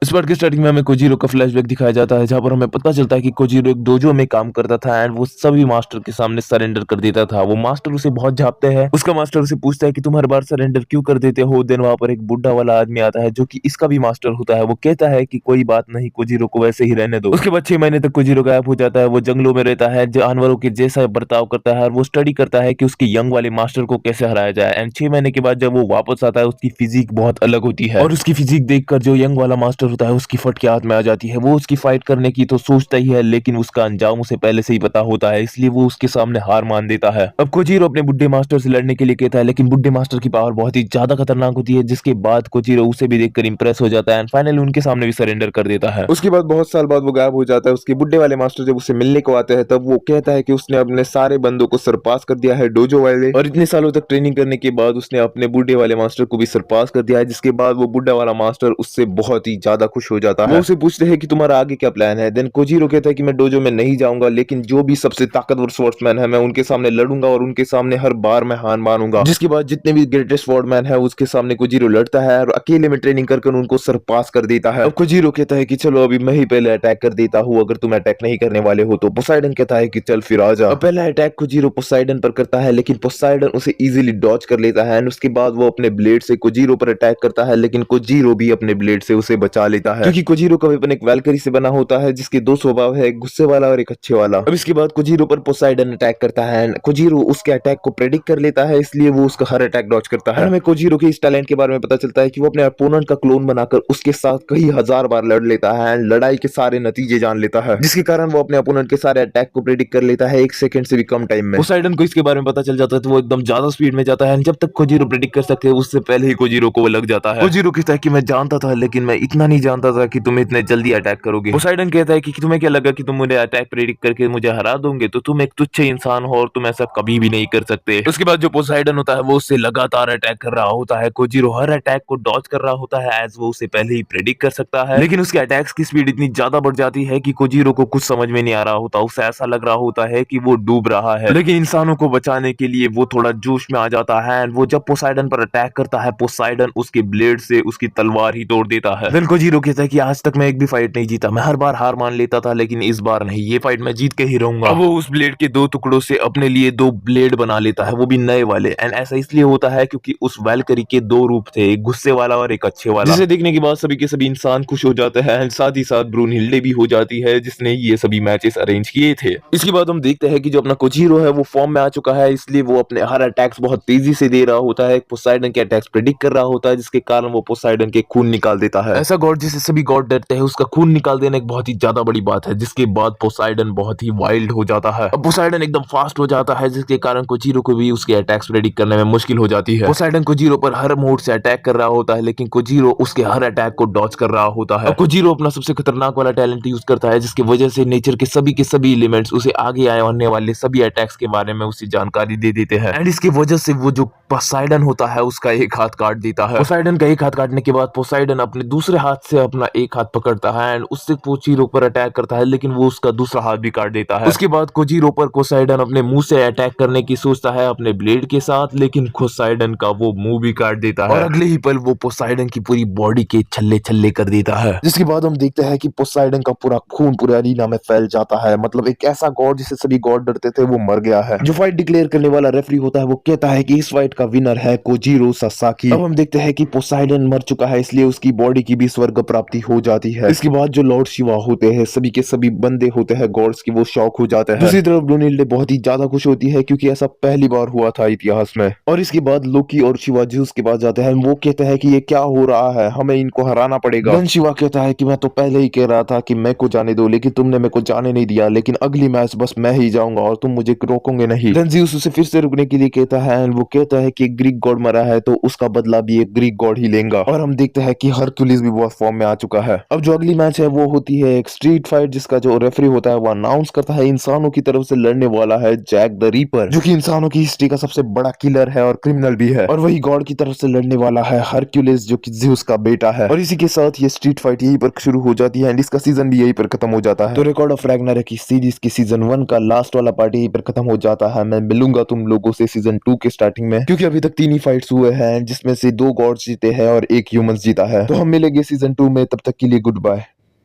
इस पार्ट की स्टार्टिंग में हमें कोजीरो का फ्लैशबैक दिखाया जाता है, जहाँ पर हमें पता चलता है कि कोजीरो एक डोजो में काम करता था एंड वो सभी मास्टर के सामने सरेंडर कर देता था। वो मास्टर उसे बहुत झापते हैं। उसका मास्टर उसे पूछता है कि तुम हर बार सरेंडर क्यों कर देते हो। देन वहां पर एक बुढ़ा वाला आदमी आता है जो कि इसका भी मास्टर होता है। वो कहता है कि कोई बात नहीं, कोजीरो को वैसे ही रहने दो। उसके बाद 6 महीने तक कोजीरो गायब हो जाता है। वो जंगलों में रहता है, जानवरों के जैसा बर्ताव करता है और वो स्टडी करता है कि उसके यंग वाले मास्टर को कैसे हराया जाए। एंड 6 महीने के बाद जब वो वापस आता है, उसकी फिजिक बहुत अलग होती है और उसकी फिजिक देखकर जो यंग वाला मास्टर होता है उसकी फट के हाथ में आ जाती है। वो उसकी फाइट करने की तो सोचता ही है, लेकिन उसका अंजाम उसे पहले से ही पता होता है, इसलिए वो उसके सामने हार मान देता है। अब कोजीरो अपने बुड्ढे मास्टर से लड़ने के लिए कहता है, लेकिन बुड्ढे मास्टर की पावर बहुत ही ज्यादा खतरनाक होती है, जिसके बाद कोजीरो उसे भी देखकर इंप्रेस हो जाता है एंड फाइनली उनके सामने भी सरेंडर कर देता है। उसके बाद बहुत साल बाद वो गायब हो जाता है। उसके बुड्ढे वाले मास्टर जब उसे मिलने को आते हैं, तब वो कहता है कि उसने अपने सारे बंदों को सरपास कर दिया है डोजो वाले, और इतने सालों तक ट्रेनिंग करने के बाद उसने अपने बुड्ढे वाले मास्टर को भी सरपास कर दिया है। जिसके बाद वो बुड्ढा वाला मास्टर उससे बहुत ही ज्यादा खुश हो जाता है। वो उसे पूछते हैं कि तुम्हारा आगे क्या प्लान है। देन कोजीरो कहता है कि मैं डोजो में नहीं जाऊंगा, लेकिन जो भी सबसे ताकतवर स्वॉर्ड्समैन है मैं उनके सामने लड़ूंगा और उनके सामने हर बार मैं हार मानूंगा। जिसके बाद जितने भी ग्रेटेस्ट स्वॉर्डमैन है उसके सामने कोजीरो लड़ता है और अकेले में ट्रेनिंग करके उनको सरपास कर देता है। अब कोजीरो कहता है कि चलो अभी मैं ही पहले अटैक कर देता हूँ, अगर तुम अटैक नहीं करने वाले हो तो। पोसाइडन कहता है कि चल फिर आ जा। अब पहला अटैक कोजीरो पोसाइडन पर करता है, लेकिन पोसाइडन उसे इजीली डॉज कर लेता है एंड उसके बाद वो अपने ब्लेड से कोजीरो पर अटैक करता है, लेकिन कोजीरो भी अपने ब्लेड से उसे बचा लेता है, क्योंकि कोजीरो का वेपन एक वैल्करी से बना होता है जिसके दो स्वभाव है, एक गुस्से वाला और एक अच्छे वाला। अब इसके बाद कोजीरो पर पोसाइडन अटैक करता है एंड कोजीरो उसके अटैक को प्रेडिक्ट कर लेता है, इसलिए वो उसका हर अटैक डॉज करता है। हमें कोजीरो के इस टैलेंट के बारे में पता चलता है कि वो अपने अपोनेंट का क्लोन बनाकर उसके साथ कई हजार बार लड़ लेता है एंड लड़ाई के सारे नतीजे जान लेता है, जिसके कारण वो अपने अपोनेंट के सारे अटैक को प्रेडिक्ट कर लेता है 1 सेकंड से भी कम टाइम में। पोसाइडन को इसके बारे में पता चल जाता है तो वो एकदम ज्यादा स्पीड में जाता है एंड जब तक कोजीरो प्रेडिक्ट कर सकते हैं उससे पहले ही कोजीरो को वो लग जाता है। कोजीरो कहता है कि मैं जानता था, लेकिन मैं इतना नहीं जानता था कि तुम इतने जल्दी अटैक करोगे। पोसाइडन कहता है कि तुम्हें क्या लगा कि तुम मुझे अटैक प्रेडिक्ट करके मुझे हरा दोगे, तो तुम एक तुच्छ इंसान हो और तुम ऐसा कभी भी नहीं कर सकते। उसके बाद जो पोसाइडन होता है वो उससे लगातार अटैक कर रहा होता है। कोजीरो हर अटैक को डॉज कर रहा होता है एज वो उसे पहले ही प्रेडिक्ट कर सकता है, लेकिन उसके अटैक्स की स्पीड इतनी ज्यादा बढ़ जाती है कि कोजीरो को कुछ समझ में नहीं आ रहा होता। उसे ऐसा लग रहा होता है कि वो डूब रहा है, लेकिन इंसानों को बचाने के लिए वो थोड़ा जोश में आ जाता है एंड वो जब पोसाइडन पर अटैक करता है, पोसाइडन उसके ब्लेड से उसकी तलवार ही तोड़ देता है। देन कोजीरो कहता है कि आज तक मैं एक भी फाइट नहीं जीता, मैं हर बार हार मान लेता था, लेकिन इस बार नहीं, ये फाइट मैं जीत के ही रहूंगा। अब वो उस ब्लेड के दो टुकड़ों से अपने लिए दो ब्लेड बना लेता है, वो भी नए वाले। एंड ऐसा इसलिए होता है क्योंकि उस वैल्करी के दो रूप थे, एक गुस्से वाला और एक अच्छे वाला, जिसे देखने के बाद सभी के सभी इंसान खुश हो जाते हैं एंड साथ ही साथ ब्रूनहिल्डे भी हो जाती है जिसने ये सभी मैचेस अरेंज किए थे। इसके बाद हम देखते हैं कि जो अपना कोजीरो है वो फॉर्म में आ चुका है, इसलिए वो अपने हर अटैक्स बहुत तेजी से दे रहा होता है। पोसाइडन के अटैक्स प्रेडिक्ट कर रहा होता है, जिसके कारण वो पोसाइडन के खून निकाल देता है। ऐसा गॉड जिसे सभी गॉड डरते हैं, उसका खून निकाल देना एक बहुत ही ज्यादा बड़ी बात है, जिसके बाद पोसाइडन बहुत ही वाइल्ड हो जाता है। अब पोसाइडन एकदम फास्ट हो जाता है, जिसके कारण कोजीरो को भी उसके अटैक्स प्रेडिक्ट करने में मुश्किल हो जाती है। पोसाइडन कोजीरो पर हर मोड से अटैक कर रहा होता है, लेकिन कोजीरो उसके हर अटैक को डॉज कर रहा होता है। कोजीरो अपना सबसे खतरनाक वाला टैलेंट यूज करता है, जिसकी वजह से नेचर के सभी एलिमेंट्स उसे आगे आने वाले सभी अटैक्स के बारे में उसे जानकारी दे देते हैं एंड इसकी वजह से वो जो पोसाइडन होता है उसका एक हाथ काट देता है। पोसाइडन का एक हाथ काटने के बाद पोसाइडन अपने दूसरे हाथ से अपना एक हाथ पकड़ता है एंड उससे कोजीरो पर अटैक करता है, लेकिन वो उसका दूसरा हाथ भी काट देता है। उसके बाद कोजीरो पर पोसाइडन अपने मुंह से अटैक करने की सोचता है अपने ब्लेड के साथ, लेकिन पोसाइडन का वो मुंह भी काट देता है और अगले ही पल वो पोसाइडन की पूरी बॉडी के छल्ले छल्ले कर देता है। जिसके बाद हम देखते हैं कि पोसाइडन का पूरा खून पूरे अरीना में फैल जाता है, मतलब एक ऐसा गॉड जिसे सभी गॉड डरते थे वो मर गया है। जो फाइट डिक्लेयर करने वाला रेफरी होता है वो कहता है कि इस फाइट का विनर है कोजीरो सासाकी। अब हम देखते हैं कि पोसाइडन मर चुका है, इसलिए उसकी बॉडी की भी स्वर्ग प्राप्ति हो जाती है। इसके बाद जो लॉर्ड शिवा होते हैं, सभी के सभी बंदे होते हैं गॉड्स की, वो शॉक हो जाते हैं। दूसरी तरफ ब्रूनहिल्डे बहुत ही ज्यादा खुश होती है क्योंकि ऐसा पहली बार हुआ था इतिहास में। और इसके बाद लोकी और शिवा ज्यूस के पास जाते हैं, वो कहते हैं कि ये क्या हो रहा है, हमें इनको हराना पड़ेगा। देन शिवा कहता है कि मैं तो पहले ही कह रहा था कि मैं को जाने दो, लेकिन तुमने मेरे को जाने नहीं दिया, लेकिन अगली मैच बस मैं ही जाऊंगा और तुम मुझे रोकोगे नहीं। देन ज्यूस उसे फिर से रुकने के लिए कहता है एंड वो कहता है कि ग्रीक गॉड मरा है तो उसका बदला भी एक ग्रीक गॉड ही लेगा। और हम देखते हैं कि हरक्यूलिस भी बहुत फॉर्म में आ चुका है। अब जो अगली मैच है वो होती है एक स्ट्रीट फाइट, जिसका जो रेफरी होता है वो अनाउंस करता है इंसानों की तरफ से लड़ने वाला है जैक द रीपर, जो कि इंसानों की हिस्ट्री का सबसे बड़ा किलर है और क्रिमिनल भी है। और वही गॉड की तरफ से लड़ने वाला है हरक्यूलिस, जो कि ज्यूस का बेटा है। और इसी के साथ ये स्ट्रीट फाइट यहीं पर शुरू हो जाती है एंड इसका सीजन भी यहीं पर खत्म हो जाता है। तो रिकॉर्ड ऑफ रैग्नारॉक की सीरीज की सीजन 1 का लास्ट वाला पार्ट यहीं पर खत्म हो जाता है। मैं मिलूंगा तुम लोगों से सीजन 2 के स्टार्टिंग में, क्योंकि अभी तक 3 ही फाइट्स हुए हैं जिसमें से 2 गॉड्स जीते हैं और 1 ह्यूमंस जीता है। तो हम मिलेंगे सीजन सीजन 2 में। तब तक के लिए गुड बाय।